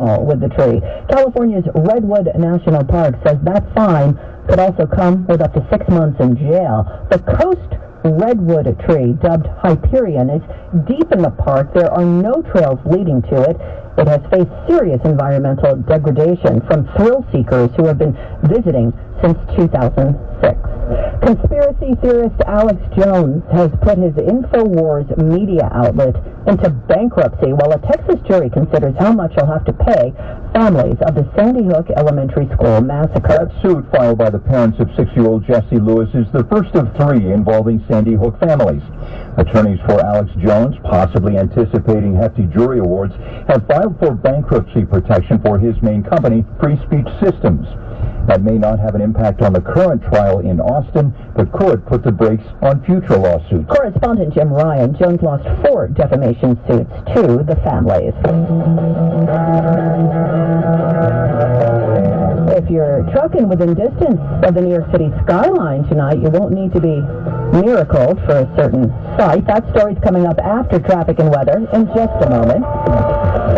with the tree. California's Redwood National Park says that fine could also come with up to 6 months in jail. The coast redwood tree, dubbed Hyperion, is deep in the park. There are no trails leading to it. It has faced serious environmental degradation from thrill seekers who have been visiting since 2006. Conspiracy theorist Alex Jones has put his InfoWars media outlet into bankruptcy while a Texas jury considers how much he'll have to pay families of the Sandy Hook Elementary School massacre. That suit filed by the parents of 6-year-old Jesse Lewis is the first of 3 involving Sandy Hook families. Attorneys for Alex Jones, possibly anticipating hefty jury awards, have filed for bankruptcy protection for his main company, Free Speech Systems. That may not have an impact on the current trial in Austin, but could put the brakes on future lawsuits. Correspondent Jim Ryan. Jones lost 4 defamation suits to the families. If you're trucking within distance of the New York City skyline tonight, you won't need to be miracled for a certain sight. That story's coming up after traffic and weather in just a moment.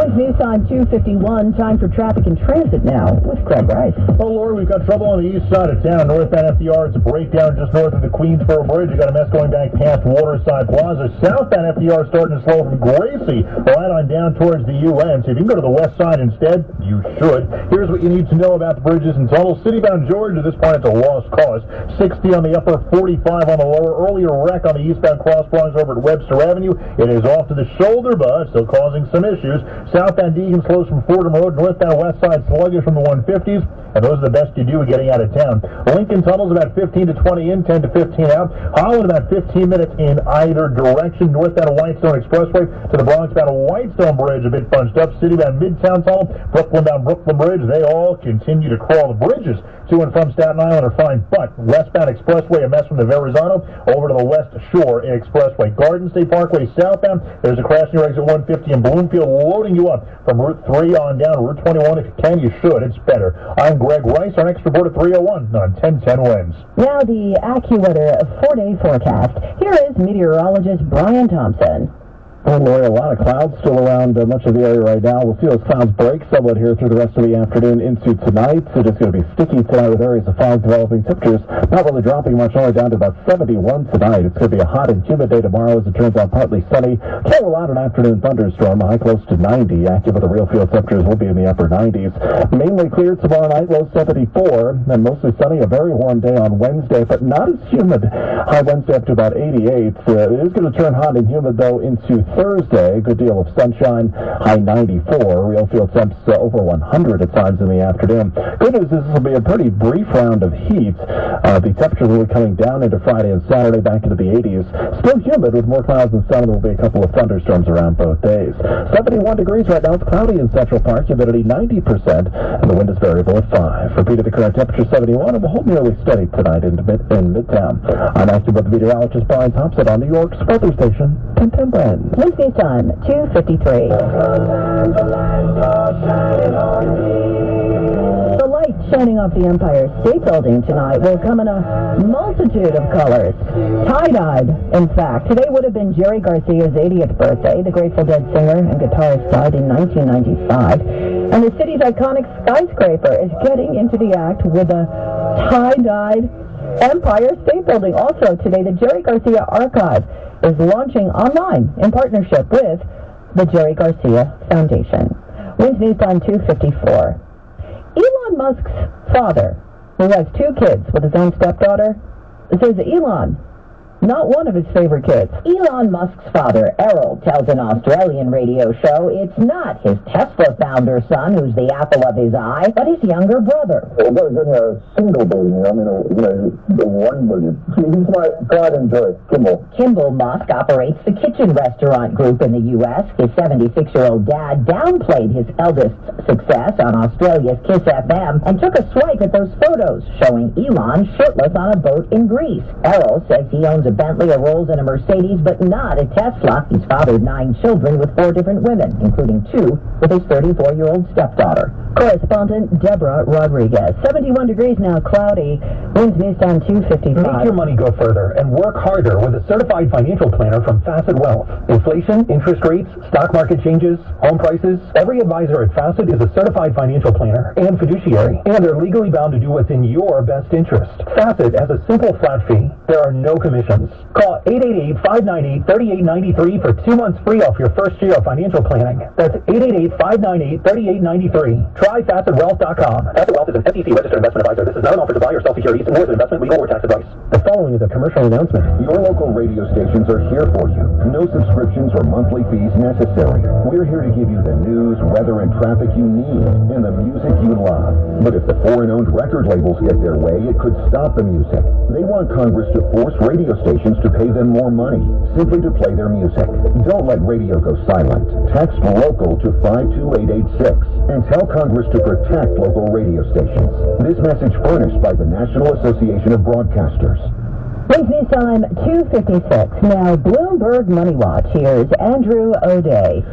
With news time 2:51, time for traffic and transit now with Craig Rice. Oh, Lord, we've got trouble on the east side of town. Northbound FDR, it's a breakdown just north of the Queensboro Bridge. You've got a mess going back past Waterside Plaza. Southbound FDR starting to slow from Gracie right on down towards the UN. So if you can go to the west side instead, you should. Here's what you need to know about the bridges and tunnels. Citybound George, at this point, it's a lost cause. 60 on the upper, 45 on the lower. Earlier wreck on the eastbound cross prongs over at Webster Avenue. It is off to the shoulder, but still causing some issues. Southbound Deegan slows from Fordham Road. Northbound west side sluggish from the 150s. And those are the best you do getting out of town. Lincoln Tunnel's about 15 to 20 in, 10 to 15 out. Holland about 15 minutes in either direction. Northbound Whitestone Expressway to the Bronx bound Whitestone Bridge a bit bunched up. Citybound Midtown Tunnel, Brooklyn bound Brooklyn Bridge. They all continue to crawl. The bridges to and from Staten Island are fine, but westbound Expressway a mess from the Verrazano over to the West Shore Expressway. Garden State Parkway southbound, there's a crash near exit 150 in Bloomfield, loading you up from Route 3 on down. Route 21, if you can, you should. It's better. I'm Greg Rice. Our next report at 3:01 on 1010 Wins. Now the AccuWeather 4-day forecast. Here is meteorologist Brian Thompson. Well, Lori, a lot of clouds still around much of the area right now. We'll see those clouds break somewhat here through the rest of the afternoon into tonight. It is going to be sticky tonight with areas of fog developing. Temperatures not really dropping much, only down to about 71 tonight. It's going to be a hot and humid day tomorrow as it turns out partly sunny. Can allow an afternoon thunderstorm, a high close to 90. Active with the real field temperatures will be in the upper 90s. Mainly clear tomorrow night, low 74, and mostly sunny. A very warm day on Wednesday, but not as humid. High Wednesday up to about 88. It is going to turn hot and humid, though, into Thursday. A good deal of sunshine, high 94. Real field temps over 100 at times in the afternoon. Good news is this will be a pretty brief round of heat. The temperatures will be coming down into Friday and Saturday back into the 80s. Still humid with more clouds and sun. There will be a couple of thunderstorms around both days. 71 degrees right now. It's cloudy in Central Park. Humidity 90%, and the wind is variable at 5. Repeated the current temperature 71, and will hold nearly steady tonight in Midtown. I'm AccuWeather meteorologist Brian Thompson on New York's weather station 1010 Wins. Wednesday time 2:53. The light shining off the Empire State Building tonight will come in a multitude of colors. Tie-dyed, in fact. Today would have been Jerry Garcia's 80th birthday. The Grateful Dead singer and guitarist died in 1995. And the city's iconic skyscraper is getting into the act with a tie-dyed Empire State Building. Also today, the Jerry Garcia Archive is launching online in partnership with the Jerry Garcia Foundation. Wednesday time 2:54. Elon Musk's father, who has 2 kids with his own stepdaughter, says Elon, not one of his favorite kids. Elon Musk's father, Errol, tells an Australian radio show it's not his Tesla founder son who's the apple of his eye, but his younger brother. Although he's only a single billionaire, the 1 million. He's my pride and joy, Kimball. Kimball Musk operates the Kitchen Restaurant Group in the U.S. His 76-year-old dad downplayed his eldest's success on Australia's Kiss FM and took a swipe at those photos showing Elon shirtless on a boat in Greece. Errol says he owns a a Bentley, a Rolls, and a Mercedes, but not a Tesla. He's fathered 9 children with 4 different women, including 2 with his 34-year-old stepdaughter. Correspondent Deborah Rodriguez. 71 degrees now, cloudy. Winds news time 255. Make your money go further and work harder with a certified financial planner from Facet Wealth. Inflation, interest rates, stock market changes, home prices. Every advisor at Facet is a certified financial planner and fiduciary, and they're legally bound to do what's in your best interest. Facet has a simple flat fee. There are no commissions. Call 888-598-3893 for 2 months free off your first year of financial planning. That's 888-598-3893. Try FacetWealth.com. Facet Wealth is an SEC registered investment advisor. This is not an offer to buy or sell securities, nor is it investment, legal, or tax advice. The following is a commercial announcement. Your local radio stations are here for you. No subscriptions or monthly fees necessary. We're here to give you the news, weather, and traffic you need, and the music you love. But if the foreign-owned record labels get their way, it could stop the music. They want Congress to force radio stations to pay them more money, simply to play their music. Don't let radio go silent. Text LOCAL to 52886 and tell Congress to protect local radio stations. This message furnished by the National Association of Broadcasters. Winds news time 256. Now, Bloomberg Money Watch. Here's Andrew O'Day.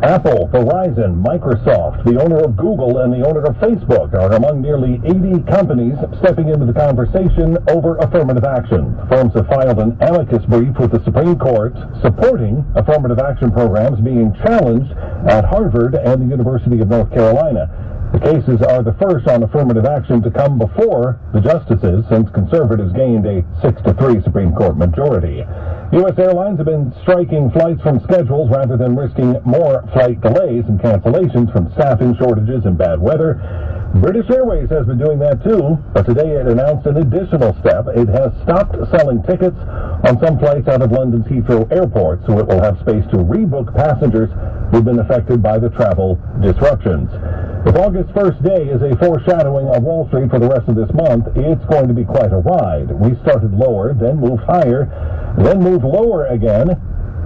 Apple, Verizon, Microsoft, the owner of Google, and the owner of Facebook are among nearly 80 companies stepping into the conversation over affirmative action. Firms have filed an amicus brief with the Supreme Court supporting affirmative action programs being challenged at Harvard and the University of North Carolina. The cases are the first on affirmative action to come before the justices since conservatives gained a 6-3 Supreme Court majority. U.S. airlines have been striking flights from schedules rather than risking more flight delays and cancellations from staffing shortages and bad weather. British Airways has been doing that too, but today it announced an additional step. It has stopped selling tickets on some flights out of London's Heathrow Airport, so it will have space to rebook passengers who've been affected by the travel disruptions. If August 1st day is a foreshadowing of Wall Street for the rest of this month, it's going to be quite a ride. We started lower, then moved higher, then moved lower again.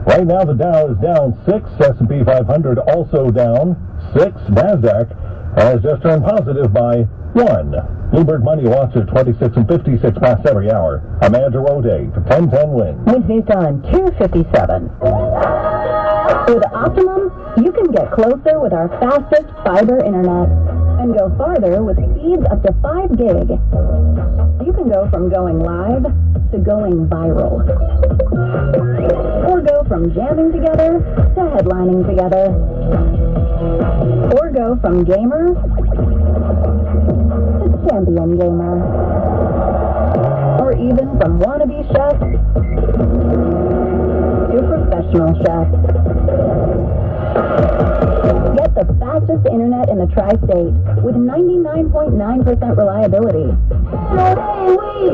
Right now the Dow is down 6, S&P 500 also down 6, NASDAQ has just turned positive by 1. Bloomberg Money Watch at 26 and 56 past every hour. I'm Andrew O'Day for 1010 Winds. Winds news time 257. With Optimum, you can get closer with our fastest fiber internet and go farther with speeds up to 5 gig. You can go from going live to going viral. Or go from jamming together to headlining together. Or go from gamer to champion gamer. Or even from wannabe chef to professional chef. Get the fastest internet in the tri-state with 99.9% reliability.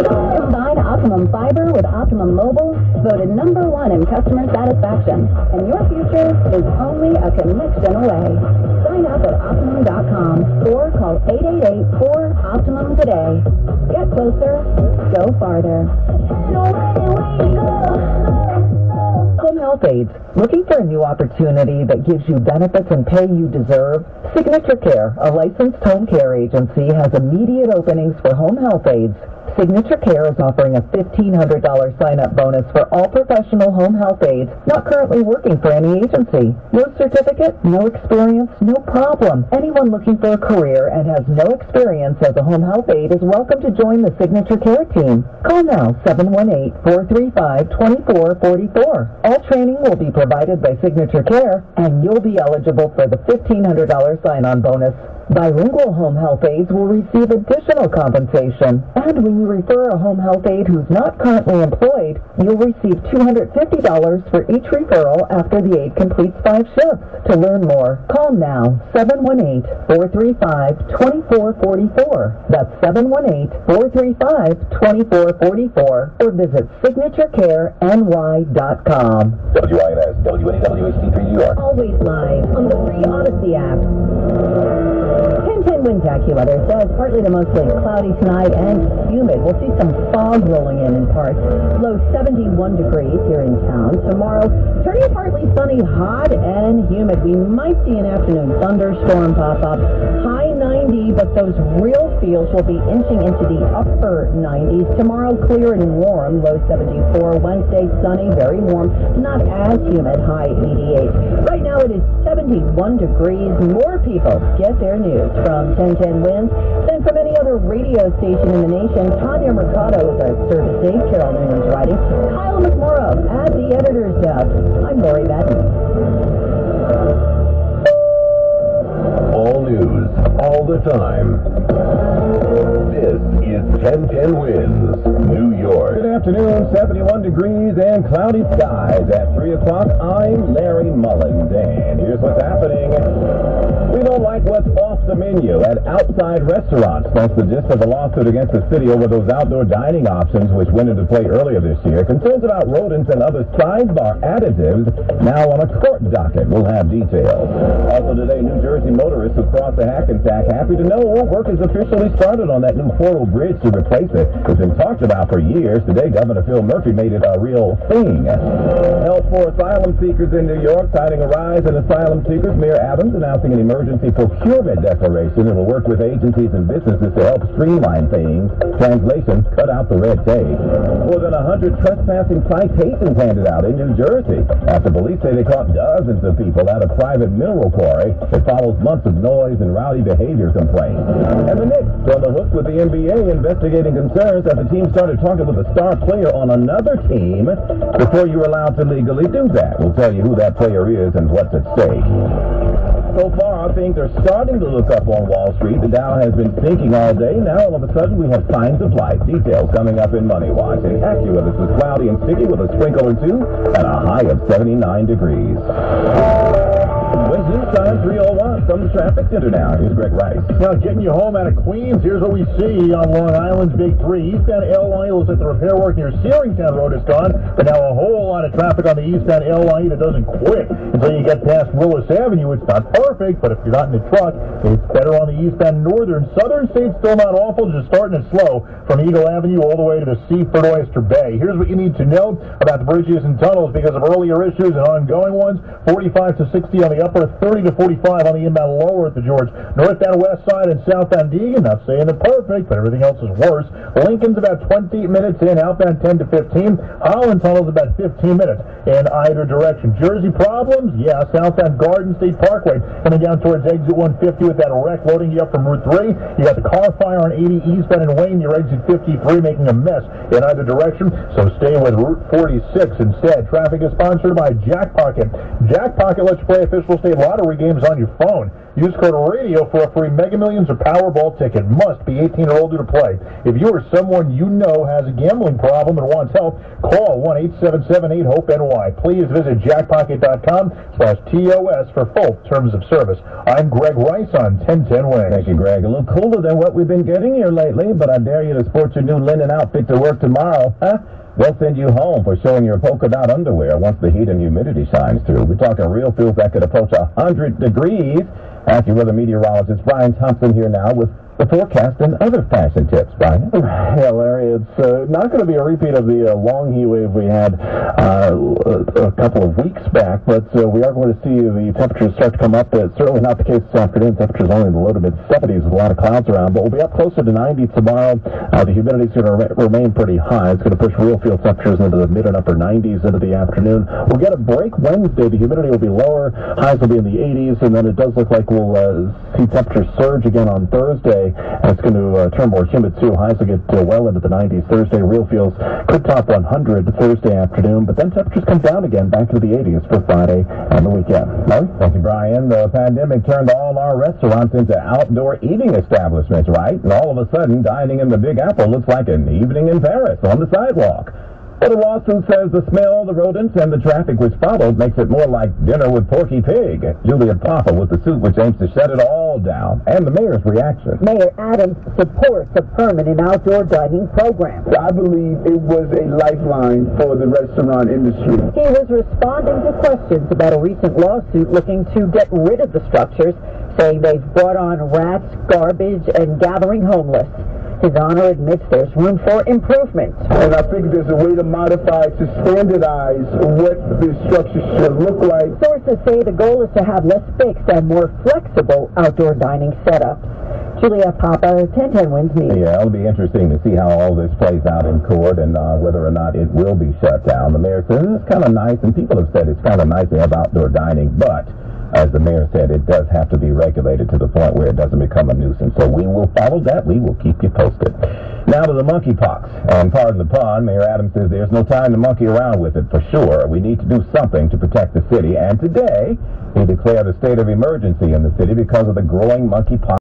Combine Optimum Fiber with Optimum Mobile, voted #1 in customer satisfaction, and your future is only a connection away. Sign up at Optimum.com or call 888-4-OPTIMUM today. Get closer, go farther. Home health aides. Looking for a new opportunity that gives you benefits and pay you deserve? Signature Care, a licensed home care agency, has immediate openings for home health aides. Signature Care is offering a $1,500 sign-up bonus for all professional home health aides not currently working for any agency. No certificate, no experience, no problem. Anyone looking for a career and has no experience as a home health aide is welcome to join the Signature Care team. Call now, 718-435-2444. All training will be provided by Signature Care, and you'll be eligible for the $1,500 sign-on bonus. Bilingual home health aides will receive additional compensation. And when you refer a home health aide who's not currently employed, you'll receive $250 for each referral after the aide completes 5 shifts. To learn more, call now, 718-435-2444. That's 718-435-2444, or visit signaturecareny.com. WINS, WNEWHC3 New York. Always live on the free Odyssey app. 1010 Wind AccuWeather says partly to mostly cloudy tonight and humid. We'll see some fog rolling in parts. Low 71 degrees here in town. Tomorrow, turning partly sunny, hot and humid. We might see an afternoon thunderstorm pop up. High 90, but those real feels will be inching into the upper 90s. Tomorrow, clear and warm. Low 74. Wednesday, sunny, very warm. Not as humid. High 88. Right now, it is 71 degrees. More people get their news from 1010 Winds than from any other radio station in the nation. Tanya Mercado is our service aide. Carol Noonan's writing. Kyle McMorrow at the editor's desk. I'm Lori Madden. All news, all the time. This is 1010 Winds, New York. Good afternoon, 71 degrees and cloudy skies. At 3 o'clock, I'm Larry Mullins, and here's what's happening. We don't like what's off the menu at outside restaurants. That's the gist of a lawsuit against the city over those outdoor dining options which went into play earlier this year. Concerns about rodents and other sidebar additives now on a court docket. We'll have details. Also today, New Jersey motorists who cross the Hackensack happy to know work has officially started on that new 4 bridge to replace it. It's been talked about for years. Today, Governor Phil Murphy made it a real thing. Help for asylum seekers in New York, citing a rise in asylum seekers. Mayor Adams announcing an emergency procurement declaration that will work with agencies and businesses to help streamline things. Translation, cut out the red tape. More than 100 trespassing citations handed out in New Jersey after police say they caught dozens of people at a private mineral quarry that follows months of noise and rowdy behavior complaints. And the Knicks on the hook with the NBA investigating concerns that the team started talking with a star player on another team before you were allowed to legally do that. We'll tell you who that player is and what's at stake. So far, things are starting to look up on Wall Street. The Dow has been sinking all day. Now, all of a sudden, we have signs of life. Details coming up in Money Watch. And AccuWeather is cloudy and sticky with a sprinkle or two and a high of 79 degrees. When's news time? 3:01. From the traffic center now. Here's Greg Rice. Now, getting you home out of Queens, here's what we see on Long Island's Big 3. Eastbound LI looks like the repair work near Searingtown Road is gone, but now a whole lot of traffic on the eastbound LI that doesn't quit until you get past Willis Avenue. It's not perfect, but if you're not in the truck, it's better on the eastbound Northern. Southern State's still not awful, just starting it slow from Eagle Avenue all the way to the Seaford Oyster Bay. Here's what you need to know about the bridges and tunnels because of earlier issues and ongoing ones. 45 to 60 on the upper, 30 to 45 on the inbound lower at the George. Northbound West Side and southbound Deegan, not saying they're perfect, but everything else is worse. Lincoln's about 20 minutes in, outbound 10 to 15. Holland Tunnel's about 15 minutes in either direction. Jersey problems? Yeah, southbound Garden State Parkway coming down towards exit 150 with that wreck loading you up from Route 3. You got the car fire on 80 eastbound in Wayne, your exit 53 making a mess in either direction, so stay with Route 46 instead. Traffic is sponsored by Jack Pocket. Jack Pocket lets you play official state lottery games on your phone. Use code RADIO for a free Mega Millions or Powerball ticket. Must be 18 or older to play. If you or someone you know has a gambling problem and wants help, call 1-877-8-HOPE-NY. Please visit jackpocket.com/TOS for full terms of service. I'm Greg Rice on 1010 Wings. Thank you, Greg. A little cooler than what we've been getting here lately, but I dare you to sport your new linen outfit to work tomorrow. Huh? They'll send you home for showing your polka dot underwear once the heat and humidity shines through. We're talking real feels that could approach 100 degrees. AccuWeather meteorologist Brian Thompson here now with the forecast and other fashion tips. Brian? Yeah, Larry, it's not going to be a repeat of the long heat wave we had a couple of weeks back, but we are going to see the temperatures start to come up. It's certainly not the case this afternoon. Temperatures only in the low to mid-70s with a lot of clouds around, but we'll be up closer to 90 tomorrow. The humidity is going to remain pretty high. It's going to push real field temperatures into the mid and upper 90s into the afternoon. We'll get a break Wednesday. The humidity will be lower. Highs will be in the 80s, and then it does look like we'll see temperatures surge again on Thursday. And it's going to turn more humid, too. Highs will get well into the 90s Thursday. Real feels could top 100 Thursday afternoon, but then temperatures come down again back to the 80s for Friday and the weekend. Larry? Thank you, Brian. The pandemic turned all our restaurants into outdoor eating establishments, right? And all of a sudden, dining in the Big Apple looks like an evening in Paris on the sidewalk. Well, the lawsuit says the smell, the rodents, and the traffic which followed makes it more like dinner with Porky Pig. Juliet Papa with the suit which aims to shut it all down. And the mayor's reaction. Mayor Adams supports a permanent outdoor dining program. I believe it was a lifeline for the restaurant industry. He was responding to questions about a recent lawsuit looking to get rid of the structures. saying they've brought on rats, garbage, and gathering homeless. His Honor admits there's room for improvement. And I think there's a way to modify, to standardize what the structure should look like. Sources say the goal is to have less fixed and more flexible outdoor dining setups. Julia Papa, 1010 Wins News. Yeah, it'll be interesting to see how all this plays out in court and whether or not it will be shut down. The mayor says it's kind of nice, and people have said it's kind of nice to have outdoor dining, but as the mayor said, it does have to be regulated to the point where it doesn't become a nuisance. So we will follow that. We will keep you posted. Now to the monkeypox. And pardon the pun, Mayor Adams says there's no time to monkey around with it for sure. We need to do something to protect the city. And today, he declared a state of emergency in the city because of the growing monkeypox.